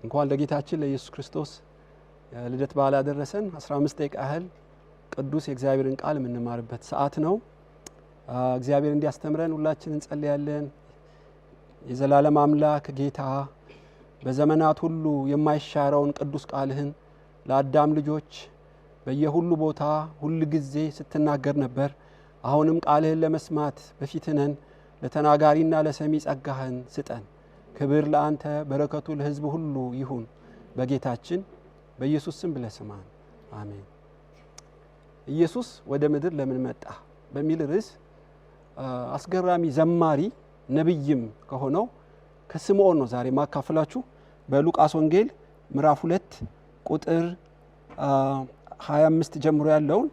እንኳን ለጌታችን ለኢየሱስ ክርስቶስ ልደት በዓል አደረሰን። 15 ደቂቃ ያህል ቅዱስ የእግዚአብሔርን ቃል የምንማርበት ሰዓት ነው። እግዚአብሔር እንዲያስተምረን ሁላችንን እንጸልያለን። የዘላለም አምላክ ጌታ በዘመናት ሁሉ የማይሻረውን ቅዱስ ቃልህን ለአዳም ልጆች በየሁሉ ቦታ ሁሉ ጊዜ ስትናገር ነበር። አሁንም ቃልህን ለመስማት በፊትነን ለተናጋሪና ለሰሚ ጸጋህን ስጠን። ክብር ለአንተ፣ በረከቱ ለሕዝብ ሁሉ ይሁን በጌታችን በኢየሱስ ስም ብለህ ስማን፣ አሜን። ኢየሱስ ወደ ምድር ለምን መጣ በሚል ርዕስ አስገራሚ ዘማሪ ነብይም ከሆነው ከስምዖን ነው ዛሬ ማካፈላችሁ። በሉቃስ ወንጌል ምዕራፍ 2 ቁጥር 25 ጀምሮ ያለውን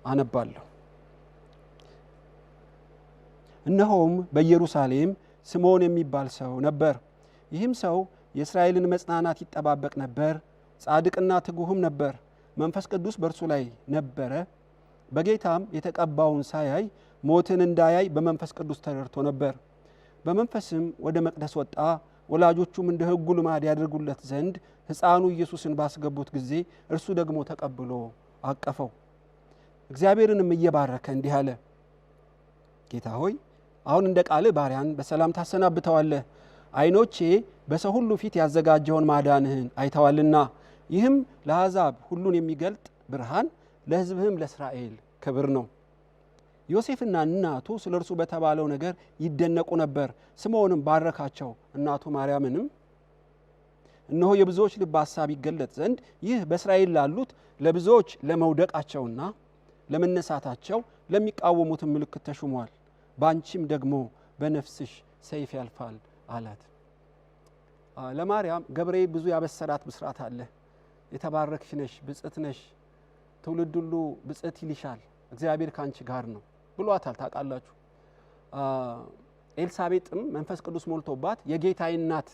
አነባለሁ። እነሆም በኢየሩሳሌም ስምዖን የሚባል ሰው ነበር። ይህም ሰው የእስራኤልን መጽናናት ይጠባበቅ ነበር። ጻድቅና ትጉህም ነበር። መንፈስ ቅዱስ በእርሱ ላይ ነበረ። በጌታም የተቀባውን ሳያይ ሞትን እንዳያይ በመንፈስ ቅዱስ ተረድቶ ነበር። በመንፈስም ወደ መቅደስ ወጣ። ወላጆቹም እንደ ሕጉ ልማድ ያደርጉለት ዘንድ ሕፃኑ ኢየሱስን ባስገቡት ጊዜ እርሱ ደግሞ ተቀብሎ አቀፈው። እግዚአብሔርንም እየባረከ እንዲህ አለ፣ ጌታ ሆይ አሁን እንደ ቃልህ ባሪያን በሰላም ታሰናብተዋለህ። ዓይኖቼ በሰው ሁሉ ፊት ያዘጋጀውን ማዳንህን አይተዋልና፣ ይህም ለአሕዛብ ሁሉን የሚገልጥ ብርሃን፣ ለሕዝብህም ለእስራኤል ክብር ነው። ዮሴፍና እናቱ ስለ እርሱ በተባለው ነገር ይደነቁ ነበር። ስምዖንም ባረካቸው። እናቱ ማርያምንም እነሆ የብዙዎች ልብ ሐሳብ ይገለጥ ዘንድ ይህ በእስራኤል ላሉት ለብዙዎች ለመውደቃቸውና ለመነሳታቸው ለሚቃወሙትን ምልክት ተሹሟል። በአንቺም ደግሞ በነፍስሽ ሰይፍ ያልፋል አላት። ለማርያም ገብርኤል ብዙ ያበሰራት ብስራት አለ። የተባረክሽ ነሽ፣ ብጽዕት ነሽ፣ ትውልድ ሁሉ ብጽዕት ይልሻል፣ እግዚአብሔር ካንቺ ጋር ነው ብሏታል። ታውቃላችሁ። ኤልሳቤጥም መንፈስ ቅዱስ ሞልቶባት የጌታዬ እናት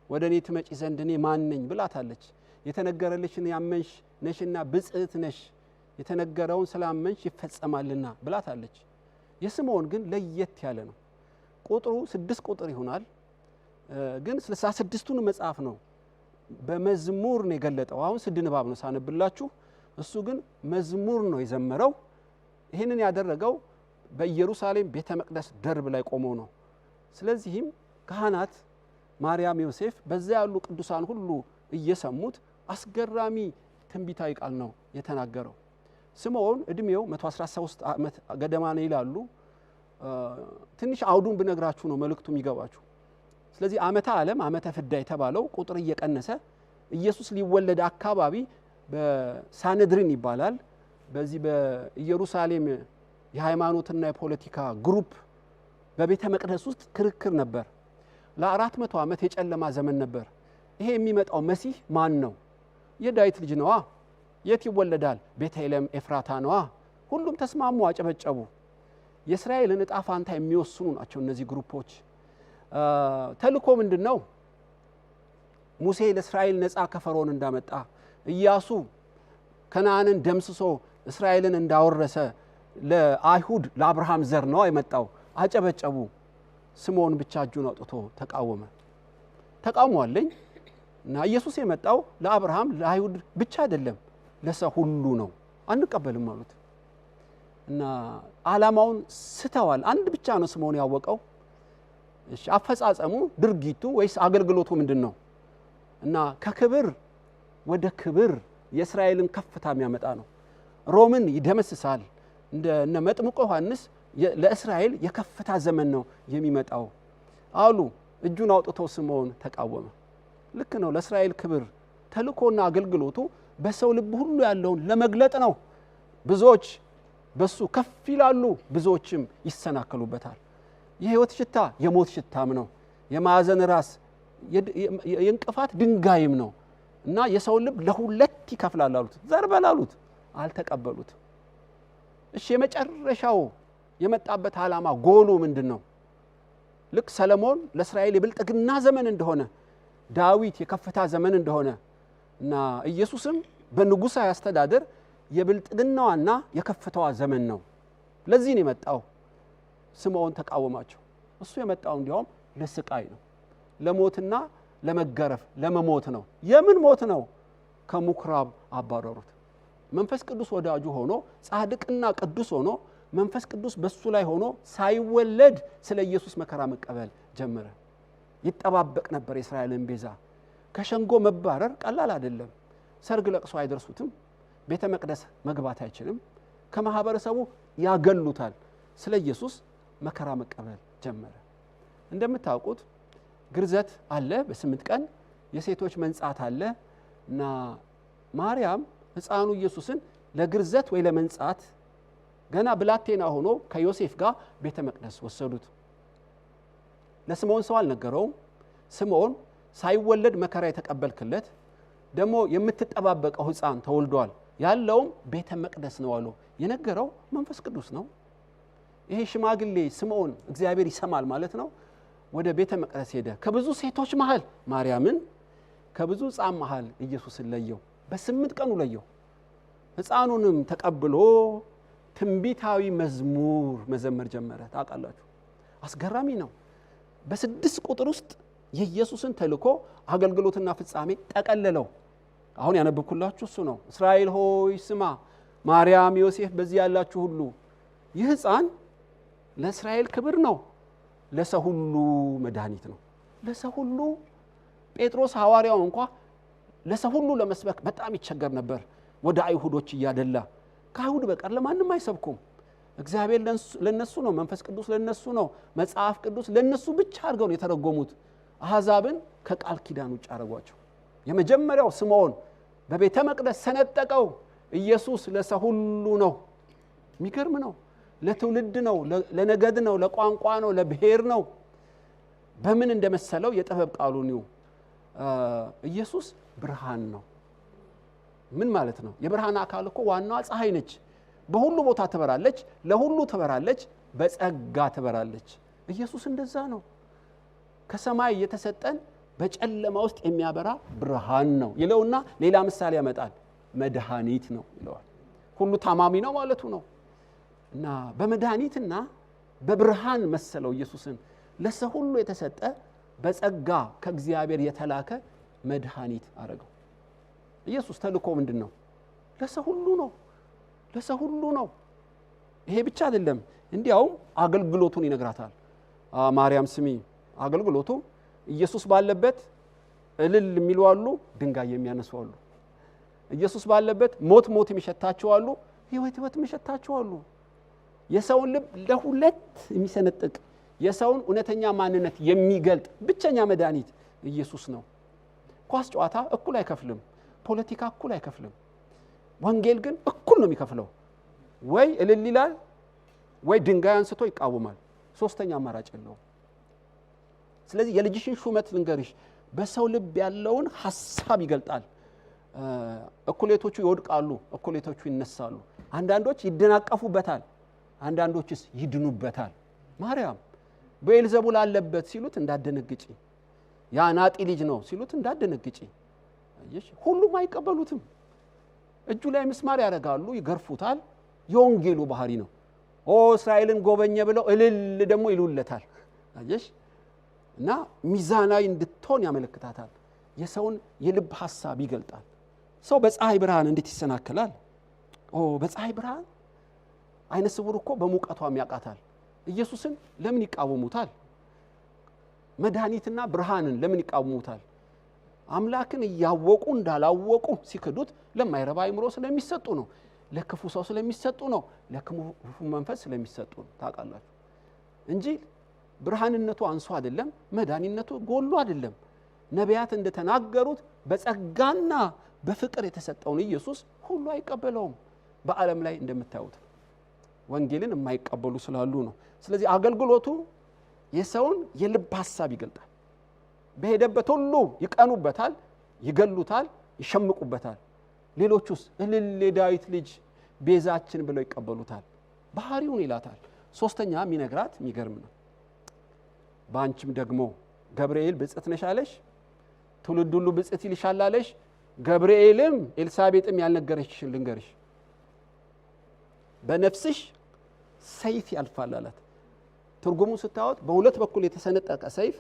ወደ እኔ ትመጪ ዘንድ እኔ ማን ነኝ ብላታለች። የተነገረልሽን ያመንሽ ነሽና ብጽዕት ነሽ፣ የተነገረውን ስላመንሽ ይፈጸማልና ብላታለች። የስምዖን ግን ለየት ያለ ነው። ቁጥሩ 6 ቁጥር ይሆናል፣ ግን 66ቱን መጽሐፍ ነው በመዝሙር ነው የገለጠው። አሁን 6 ንባብ ነው ሳነብላችሁ። እሱ ግን መዝሙር ነው የዘመረው። ይህንን ያደረገው በኢየሩሳሌም ቤተ መቅደስ ደርብ ላይ ቆመው ነው። ስለዚህም ካህናት ማርያም፣ ዮሴፍ፣ በዚያ ያሉ ቅዱሳን ሁሉ እየሰሙት አስገራሚ ትንቢታዊ ቃል ነው የተናገረው። ስምዖን እድሜው 113 ዓመት ገደማ ነው ይላሉ። ትንሽ አውዱን ብነግራችሁ ነው መልእክቱ የሚገባችሁ። ስለዚህ ዓመተ ዓለም ዓመተ ፍዳ የተባለው ቁጥር እየቀነሰ ኢየሱስ ሊወለድ አካባቢ በሳንድሪን ይባላል። በዚህ በኢየሩሳሌም የሃይማኖትና የፖለቲካ ግሩፕ በቤተ መቅደስ ውስጥ ክርክር ነበር። ለ400 ዓመት የጨለማ ዘመን ነበር። ይሄ የሚመጣው መሲህ ማን ነው? የዳዊት ልጅ ነዋ። የት ይወለዳል? ቤተልሔም ኤፍራታ ነዋ። ሁሉም ተስማሙ፣ አጨበጨቡ። የእስራኤልን ዕጣ ፋንታ የሚወስኑ ናቸው እነዚህ ግሩፖች። ተልእኮ ምንድነው? ሙሴ ለእስራኤል ነፃ ከፈርዖን እንዳመጣ፣ ኢያሱ ከነዓንን ደምስሶ እስራኤልን እንዳወረሰ ለአይሁድ ለአብርሃም ዘር ነው የመጣው። አጨበጨቡ። ስምዖን ብቻ እጁን አውጥቶ ተቃወመ። ተቃውሟለኝ እና ኢየሱስ የመጣው ለአብርሃም ለአይሁድ ብቻ አይደለም ለሰው ሁሉ ነው፣ አንቀበልም አሉት እና ዓላማውን ስተዋል። አንድ ብቻ ነው ስምዖን ያወቀው። እሺ አፈጻጸሙ፣ ድርጊቱ ወይስ አገልግሎቱ ምንድነው? እና ከክብር ወደ ክብር የእስራኤልን ከፍታ የሚያመጣ ነው። ሮምን ይደመስሳል። እነ መጥምቁ ዮሐንስ ለእስራኤል የከፍታ ዘመን ነው የሚመጣው አሉ። እጁን አውጥቶ ስምዖን ተቃወመ። ልክ ነው። ለእስራኤል ክብር ተልእኮና አገልግሎቱ በሰው ልብ ሁሉ ያለውን ለመግለጥ ነው። ብዙዎች በሱ ከፍ ይላሉ፣ ብዙዎችም ይሰናከሉበታል። የሕይወት ሽታ የሞት ሽታም ነው። የማዕዘን ራስ የእንቅፋት ድንጋይም ነው እና የሰው ልብ ለሁለት ይከፍላል አሉት። ዘርበል አሉት፣ አልተቀበሉት። እሺ የመጨረሻው የመጣበት ዓላማ ጎሉ ምንድነው? ልክ ሰለሞን ለእስራኤል የብልጥግና ዘመን እንደሆነ፣ ዳዊት የከፍታ ዘመን እንደሆነ እና ኢየሱስም በንጉሣዊ አስተዳደር የብልጥግናዋና የከፍታዋ ዘመን ነው። ለዚህ ነው የመጣው። ስምዖን ተቃወማቸው። እሱ የመጣው እንዲያውም ለስቃይ ነው፣ ለሞትና ለመገረፍ ለመሞት ነው። የምን ሞት ነው? ከምኩራብ አባረሩት። መንፈስ ቅዱስ ወዳጁ ሆኖ ጻድቅና ቅዱስ ሆኖ መንፈስ ቅዱስ በሱ ላይ ሆኖ ሳይወለድ ስለ ኢየሱስ መከራ መቀበል ጀመረ። ይጠባበቅ ነበር የእስራኤልን ቤዛ። ከሸንጎ መባረር ቀላል አይደለም። ሰርግ ለቅሶ አይደርሱትም። ቤተ መቅደስ መግባት አይችልም። ከማህበረሰቡ ያገሉታል። ስለ ኢየሱስ መከራ መቀበል ጀመረ። እንደምታውቁት ግርዘት አለ በ8 ቀን የሴቶች መንጻት አለ እና ማርያም ሕፃኑ ኢየሱስን ለግርዘት ወይ ለመንጻት ገና ብላቴና ሆኖ ከዮሴፍ ጋር ቤተ መቅደስ ወሰዱት። ለስምዖን ሰው አልነገረውም። ስምዖን ሳይወለድ መከራ የተቀበልክለት ደግሞ የምትጠባበቀው ሕፃን ተወልዷል ያለውም ቤተ መቅደስ ነው አለው። የነገረው መንፈስ ቅዱስ ነው። ይሄ ሽማግሌ ስምዖን እግዚአብሔር ይሰማል ማለት ነው። ወደ ቤተ መቅደስ ሄደ። ከብዙ ሴቶች መሃል ማርያምን ከብዙ ሕፃን መሃል ኢየሱስን ለየው። በ8 ቀኑ ለየው። ሕፃኑንም ተቀብሎ ትንቢታዊ መዝሙር መዘመር ጀመረ። ታውቃላችሁ አስገራሚ ነው። በ6 ቁጥር ውስጥ የኢየሱስን ተልኮ አገልግሎትና ፍጻሜ ጠቀለለው። አሁን ያነበብኩላችሁ እሱ ነው። እስራኤል ሆይ ስማ፣ ማርያም ዮሴፍ በዚህ ያላችሁ ሁሉ ይህ ሕፃን ለእስራኤል ክብር ነው፣ ለሰው ሁሉ መድኃኒት ነው። ለሰው ሁሉ ጴጥሮስ ሐዋርያው እንኳን ለሰው ሁሉ ለመስበክ በጣም ይቸገር ነበር። ወደ አይሁዶች እያደላ ከአይሁድ በቀር ለማንም አይሰብኩም። እግዚአብሔር ለነሱ ነው፣ መንፈስ ቅዱስ ለነሱ ነው፣ መጽሐፍ ቅዱስ ለነሱ ብቻ አድርገው ነው የተረጎሙት። አሕዛብን ከቃል ኪዳን ውጭ አረጓቸው። የመጀመሪያው ስምዖን በቤተ መቅደስ ሰነጠቀው። ኢየሱስ ለሰው ሁሉ ነው። የሚገርም ነው። ለትውልድ ነው፣ ለነገድ ነው፣ ለቋንቋ ነው፣ ለብሔር ነው። በምን እንደመሰለው የጥበብ ቃሉ ነው። ኢየሱስ ብርሃን ነው። ምን ማለት ነው? የብርሃን አካል እኮ ዋናዋ ፀሐይ ነች። በሁሉ ቦታ ትበራለች፣ ለሁሉ ትበራለች፣ በጸጋ ትበራለች። ኢየሱስ እንደዛ ነው። ከሰማይ የተሰጠን በጨለማ ውስጥ የሚያበራ ብርሃን ነው ይለውና ሌላ ምሳሌ ያመጣል። መድኃኒት ነው ይለዋል። ሁሉ ታማሚ ነው ማለቱ ነው። እና በመድኃኒትና በብርሃን መሰለው ኢየሱስን። ለሰው ሁሉ የተሰጠ በጸጋ ከእግዚአብሔር የተላከ መድኃኒት አረገው። ኢየሱስ ተልኮ ምንድነው? ለሰው ሁሉ ነው። ለሰው ሁሉ ነው። ይሄ ብቻ አይደለም፣ እንዲያውም አገልግሎቱን ይነግራታል። ማርያም ስሚ፣ አገልግሎቱ ኢየሱስ ባለበት እልል የሚሉ አሉ፣ ድንጋይ የሚያነሱ አሉ። ኢየሱስ ባለበት ሞት ሞት የሚሸታቸው አሉ፣ ህይወት ህይወት የሚሸታቸው አሉ። የሰውን ልብ ለሁለት የሚሰነጥቅ የሰውን እውነተኛ ማንነት የሚገልጥ ብቸኛ መድኃኒት ኢየሱስ ነው። ኳስ ጨዋታ እኩል አይከፍልም፣ ፖለቲካ እኩል አይከፍልም። ወንጌል ግን እኩል ነው የሚከፍለው። ወይ እልል ይላል ወይ ድንጋይ አንስቶ ይቃወማል። ሶስተኛ አማራጭ የለውም። ስለዚህ የልጅሽን ሹመት ልንገርሽ፣ በሰው ልብ ያለውን ሐሳብ ይገልጣል። እኩሌቶቹ ይወድቃሉ፣ እኩሌቶቹ ይነሳሉ። አንዳንዶች ይደናቀፉበታል፣ አንዳንዶችስ ይድኑበታል። ማርያም በኤልዘቡል አለበት ሲሉት እንዳደነግጪ፣ ያ ናጢ ልጅ ነው ሲሉት እንዳደነግጪ። አየሽ፣ ሁሉም አይቀበሉትም። እጁ ላይ ምስማር ያደርጋሉ፣ ይገርፉታል። የወንጌሉ ባህሪ ነው። እስራኤልን ጎበኘ ብለው እልል ደግሞ ይሉለታል። አየሽ፣ እና ሚዛናዊ እንድትሆን ያመለክታታል። የሰውን የልብ ሐሳብ ይገልጣል። ሰው በፀሐይ ብርሃን እንዴት ይሰናከላል? በፀሐይ ብርሃን አይነ ስውር እኮ በሙቀቷም ያቃታል። ኢየሱስን ለምን ይቃወሙታል? መድኃኒትና ብርሃንን ለምን ይቃወሙታል? አምላክን እያወቁ እንዳላወቁ ሲክዱት ለማይረባ አይምሮ ስለሚሰጡ ነው። ለክፉ ሰው ስለሚሰጡ ነው። ለክፉ መንፈስ ስለሚሰጡ ነው። ታውቃላችሁ እንጂ ብርሃንነቱ አንሶ አይደለም፣ መድኃኒነቱ ጎሎ አይደለም። ነቢያት እንደተናገሩት በጸጋና በፍቅር የተሰጠውን ኢየሱስ ሁሉ አይቀበለውም። በዓለም ላይ እንደምታዩት ወንጌልን የማይቀበሉ ስላሉ ነው። ስለዚህ አገልግሎቱ የሰውን የልብ ሐሳብ ይገልጣል። በሄደበት ሁሉ ይቀኑበታል፣ ይገሉታል፣ ይሸምቁበታል። ሌሎቹስ እልል የዳዊት ልጅ ቤዛችን ብለው ይቀበሉታል። ባህሪውን ይላታል። ሶስተኛ የሚነግራት የሚገርም ነው። በአንቺም ደግሞ ገብርኤል ብጽዕት ነሽ አለሽ፣ ትውልድ ሁሉ ብጽዕት ይልሻል አለሽ። ገብርኤልም ኤልሳቤጥም ያልነገረችሽን ልንገርሽ፣ በነፍስሽ ሰይፍ ያልፋል አላት። ትርጉሙ ስታወጥ በሁለት በኩል የተሰነጠቀ ሰይፍ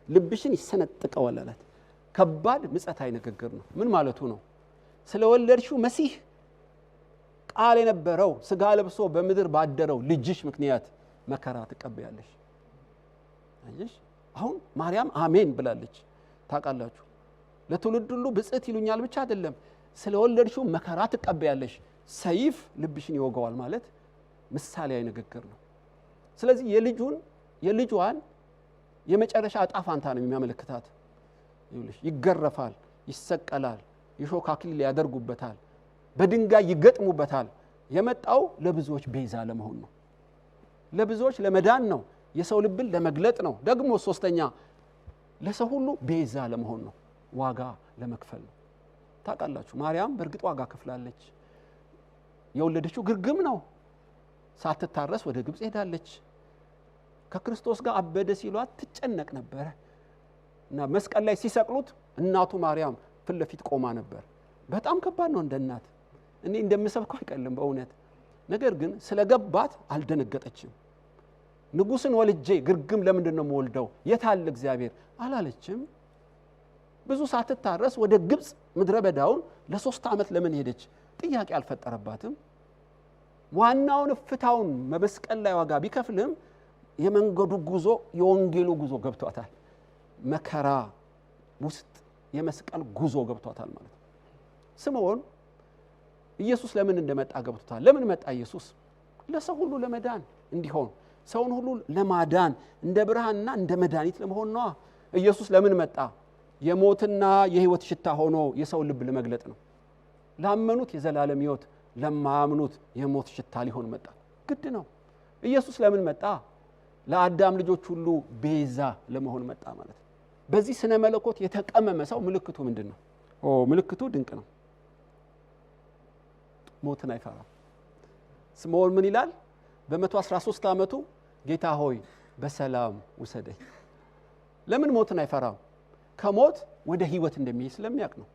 ልብሽን ይሰነጥቀዋል አላት። ከባድ ምጸታዊ ንግግር ነው። ምን ማለቱ ነው? ስለወለድሽው መሲህ ቃል የነበረው ስጋ ለብሶ በምድር ባደረው ልጅሽ ምክንያት መከራ ትቀበያለሽ። አይሽ አሁን ማርያም አሜን ብላለች። ታውቃላችሁ ለትውልድ ሁሉ ብጽዕት ይሉኛል ብቻ አይደለም፣ ስለወለድሽው መከራ ትቀበያለሽ፣ ሰይፍ ልብሽን ይወጋዋል ማለት ምሳሌያዊ ንግግር ነው። ስለዚህ የልጇን የመጨረሻ ዕጣ ፋንታ ነው የሚያመለክታት። ይኸውልሽ ይገረፋል፣ ይሰቀላል፣ የሾህ አክሊል ያደርጉበታል፣ በድንጋይ ይገጥሙበታል። የመጣው ለብዙዎች ቤዛ ለመሆን ነው፣ ለብዙዎች ለመዳን ነው፣ የሰው ልብን ለመግለጥ ነው። ደግሞ ሶስተኛ ለሰው ሁሉ ቤዛ ለመሆን ነው፣ ዋጋ ለመክፈል ነው። ታውቃላችሁ ማርያም በእርግጥ ዋጋ ከፍላለች። የወለደችው ግርግም ነው። ሳትታረስ ወደ ግብጽ ሄዳለች። ከክርስቶስ ጋር አበደ ሲሏት ትጨነቅ ነበር እና መስቀል ላይ ሲሰቅሉት እናቱ ማርያም ፊት ለፊት ቆማ ነበር። በጣም ከባድ ነው። እንደ እናት እኔ እንደምሰብከው አይቀልም በእውነት። ነገር ግን ስለገባት አልደነገጠችም። ንጉስን ወልጄ ግርግም ለምንድን ነው የምወልደው? የታለ እግዚአብሔር አላለችም። ብዙ ሳትታረስ ወደ ግብጽ ምድረ በዳውን ለ3 ዓመት ለምን ሄደች? ጥያቄ አልፈጠረባትም። ዋናውን ፍታውን በመስቀል ላይ ዋጋ ቢከፍልም የመንገዱ ጉዞ የወንጌሉ ጉዞ ገብቷታል። መከራ ውስጥ የመስቀል ጉዞ ገብቷታል ማለት ነው። ስምዖን ኢየሱስ ለምን እንደመጣ ገብቷታል። ለምን መጣ ኢየሱስ? ለሰው ሁሉ ለመዳን እንዲሆን፣ ሰውን ሁሉ ለማዳን እንደ ብርሃንና እንደ መድኃኒት ለመሆን ነው። ኢየሱስ ለምን መጣ? የሞትና የህይወት ሽታ ሆኖ የሰው ልብ ለመግለጥ ነው። ላመኑት የዘላለም ህይወት፣ ለማያምኑት የሞት ሽታ ሊሆን መጣ። ግድ ነው። ኢየሱስ ለምን መጣ? ለአዳም ልጆች ሁሉ ቤዛ ለመሆን መጣ ማለት ነው። በዚህ ስነ መለኮት የተቀመመ ሰው ምልክቱ ምንድነው? ምልክቱ ድንቅ ነው። ሞትን አይፈራም። ስምዖን ምን ይላል? በ113 ዓመቱ ጌታ ሆይ በሰላም ውሰደኝ። ለምን ሞትን አይፈራም? ከሞት ወደ ህይወት እንደሚሄድ ስለሚያውቅ ነው።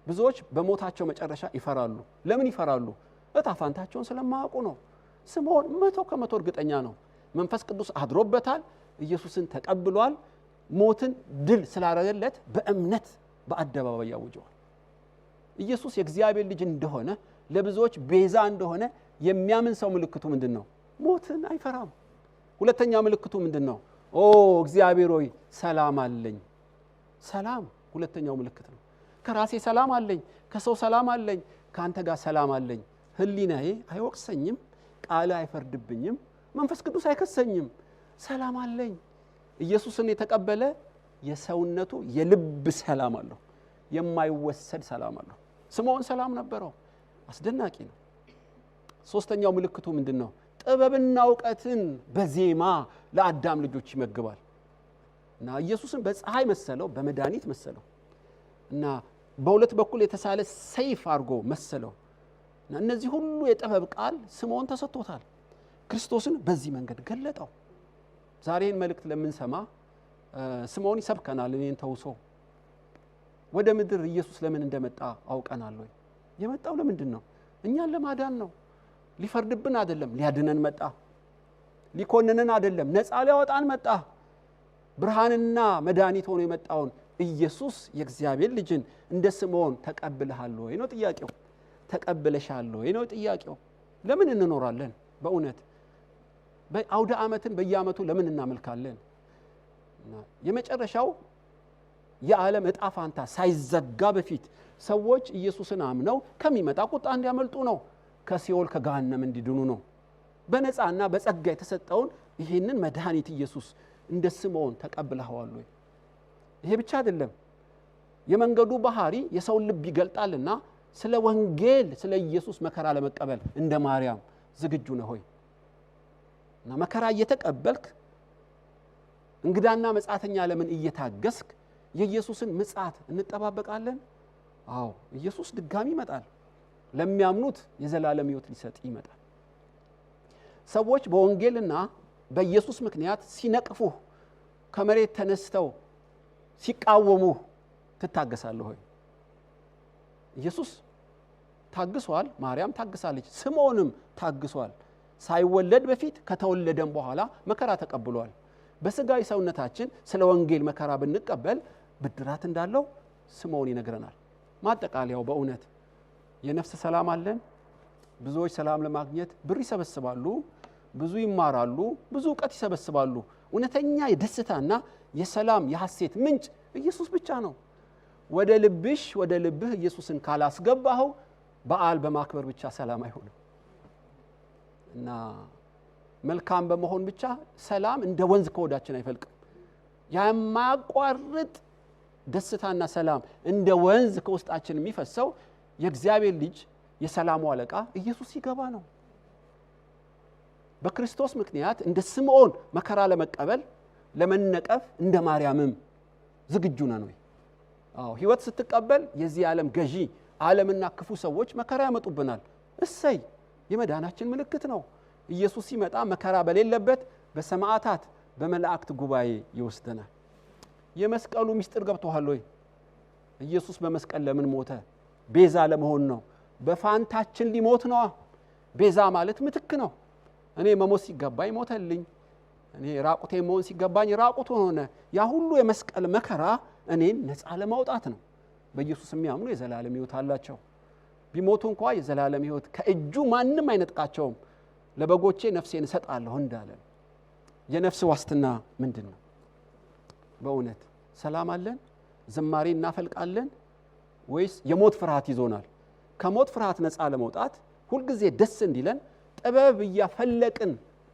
ብዙዎች በሞታቸው መጨረሻ ይፈራሉ። ለምን ይፈራሉ? እጣ ፋንታቸውን ስለማያውቁ ነው። ስምዖን 100% እርግጠኛ ነው። መንፈስ ቅዱስ አድሮበታል። ኢየሱስን ተቀብሏል። ሞትን ድል ስላደረገለት በእምነት በአደባባይ ያውጀዋል። ኢየሱስ የእግዚአብሔር ልጅ እንደሆነ፣ ለብዙዎች ቤዛ እንደሆነ የሚያምን ሰው ምልክቱ ምንድነው? ሞትን አይፈራም። ሁለተኛ ምልክቱ ምንድነው? እግዚአብሔር ሆይ ሰላም አለኝ። ሰላም ሁለተኛው ምልክት ነው። ከራሴ ሰላም አለኝ፣ ከሰው ሰላም አለኝ፣ ካንተ ጋር ሰላም አለኝ። ህሊናዬ አይወቅሰኝም፣ ቃል አይፈርድብኝም፣ መንፈስ ቅዱስ አይከሰኝም። ሰላም አለኝ። ኢየሱስን የተቀበለ የሰውነቱ የልብ ሰላም አለው፣ የማይወሰድ ሰላም አለው። ስምዖን ሰላም ነበረው። አስደናቂ ነው። ሶስተኛው ምልክቱ ምንድነው? ጥበብና ዕውቀትን በዜማ ለአዳም ልጆች ይመግባል። እና ኢየሱስን በፀሐይ መሰለው፣ በመድኃኒት መሰለው እና በሁለት በኩል የተሳለ ሰይፍ አድርጎ መሰለው። እና እነዚህ ሁሉ የጥበብ ቃል ስምዖን ተሰጥቶታል። ክርስቶስን በዚህ መንገድ ገለጠው። ዛሬን መልእክት ለምንሰማ ስምዖን ይሰብከናል። እኔን ተውሶ ወደ ምድር ኢየሱስ ለምን እንደመጣ አውቀናል ወይ? የመጣው ለምንድን ነው? እኛን ለማዳን ነው። ሊፈርድብን አይደለም፣ ሊያድነን መጣ። ሊኮንነን አይደለም፣ ነፃ ሊያወጣን መጣ። ብርሃንና መድኃኒት ሆኖ የመጣውን ኢየሱስ የእግዚአብሔር ልጅን እንደ ስምዖን ተቀብለሃል ወይ ነው ጥያቄው። ተቀብለሻል ወይ ነው ጥያቄው። ለምን እንኖራለን? በእውነት በአውደ ዓመትን በየዓመቱ ለምን እናመልካለን? የመጨረሻው የዓለም ዕጣ ፋንታ ሳይዘጋ በፊት ሰዎች ኢየሱስን አምነው ከሚመጣ ቁጣ እንዲያመልጡ ነው። ከሲኦል ከገሃነም እንዲድኑ ነው። በነፃና በጸጋ የተሰጠውን ይህንን መድኃኒት ኢየሱስ እንደ ስምዖን ተቀብለዋል ወይ? ይሄ ብቻ አይደለም። የመንገዱ ባህሪ የሰው ልብ ይገልጣልና ስለ ወንጌል ስለ ኢየሱስ መከራ ለመቀበል እንደ ማርያም ዝግጁ ነህ ሆይ? እና መከራ እየተቀበልክ እንግዳና መጻተኛ ለምን እየታገስክ የኢየሱስን ምጽአት እንጠባበቃለን? አዎ ኢየሱስ ድጋሚ ይመጣል። ለሚያምኑት የዘላለም ሕይወት ሊሰጥ ይመጣል። ሰዎች በወንጌልና በኢየሱስ ምክንያት ሲነቅፉህ፣ ከመሬት ተነስተው ሲቃወሙህ ትታገሳለህ ሆይ? ኢየሱስ ታግሷል። ማርያም ታግሳለች። ስምዖንም ታግሷል። ሳይወለድ በፊት ከተወለደም በኋላ መከራ ተቀብሏል። በስጋዊ ሰውነታችን ስለ ወንጌል መከራ ብንቀበል ብድራት እንዳለው ስምዖን ይነግረናል። ማጠቃለያው በእውነት የነፍስ ሰላም አለን። ብዙዎች ሰላም ለማግኘት ብር ይሰበስባሉ፣ ብዙ ይማራሉ፣ ብዙ ዕውቀት ይሰበስባሉ። እውነተኛ የደስታና የሰላም የሐሴት ምንጭ ኢየሱስ ብቻ ነው። ወደ ልብህ ኢየሱስን ካላስገባኸው በዓል በማክበር ብቻ ሰላም አይሆንም እና መልካም በመሆን ብቻ ሰላም እንደ ወንዝ ከወዳችን አይፈልቅም። የማያቋርጥ ደስታና ሰላም እንደ ወንዝ ከውስጣችን የሚፈሰው የእግዚአብሔር ልጅ የሰላሙ አለቃ ኢየሱስ ሲገባ ነው። በክርስቶስ ምክንያት እንደ ስምዖን መከራ ለመቀበል ለመነቀፍ እንደ ማርያምም ዝግጁ ነን ወይ? ሕይወት ስትቀበል የዚህ ዓለም ገዢ ዓለምና ክፉ ሰዎች መከራ ያመጡብናል። እሰይ የመዳናችን ምልክት ነው። ኢየሱስ ሲመጣ መከራ በሌለበት በሰማዕታት በመላእክት ጉባኤ ይወስደናል። የመስቀሉ ምስጢር ገብቶሃል ወይ? ኢየሱስ በመስቀል ለምን ሞተ? ቤዛ ለመሆን ነው። በፋንታችን ሊሞት ነው። ቤዛ ማለት ምትክ ነው። እኔ መሞት ሲገባኝ ሞተልኝ፣ እኔ ራቁቴ መሆን ሲገባኝ ራቁት ሆነ። ያ ሁሉ የመስቀል መከራ እኔን ነፃ ለማውጣት ነው። በኢየሱስ የሚያምኑ የዘላለም ሕይወት አላቸው። ቢሞቱ እንኳን የዘላለም ሕይወት ከእጁ ማንም አይነጥቃቸውም። ለበጎቼ ነፍሴን እሰጣለሁ እንዳለ የነፍስ ዋስትና ምንድን ነው? በእውነት ሰላም አለን? ዝማሬ እናፈልቃለን? ወይስ የሞት ፍርሃት ይዞናል? ከሞት ፍርሃት ነፃ ለመውጣት ሁልጊዜ ደስ እንዲለን ጥበብ እያፈለቅን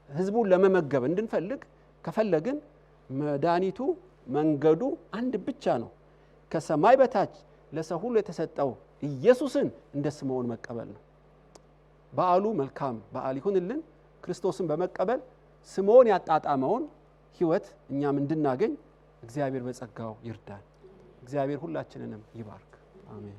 ህዝቡን ለመመገብ እንድንፈልግ ከፈለግን መድኃኒቱ መንገዱ አንድ ብቻ ነው። ከሰማይ በታች ለሰው ሁሉ የተሰጠው ኢየሱስን እንደ ስምዖን መቀበል ነው። በዓሉ መልካም በዓል ይሁንልን። ክርስቶስን በመቀበል ስምዖን ያጣጣመውን ሕይወት እኛም እንድናገኝ እግዚአብሔር በጸጋው ይርዳን። እግዚአብሔር ሁላችንንም ይባርክ። አሜን።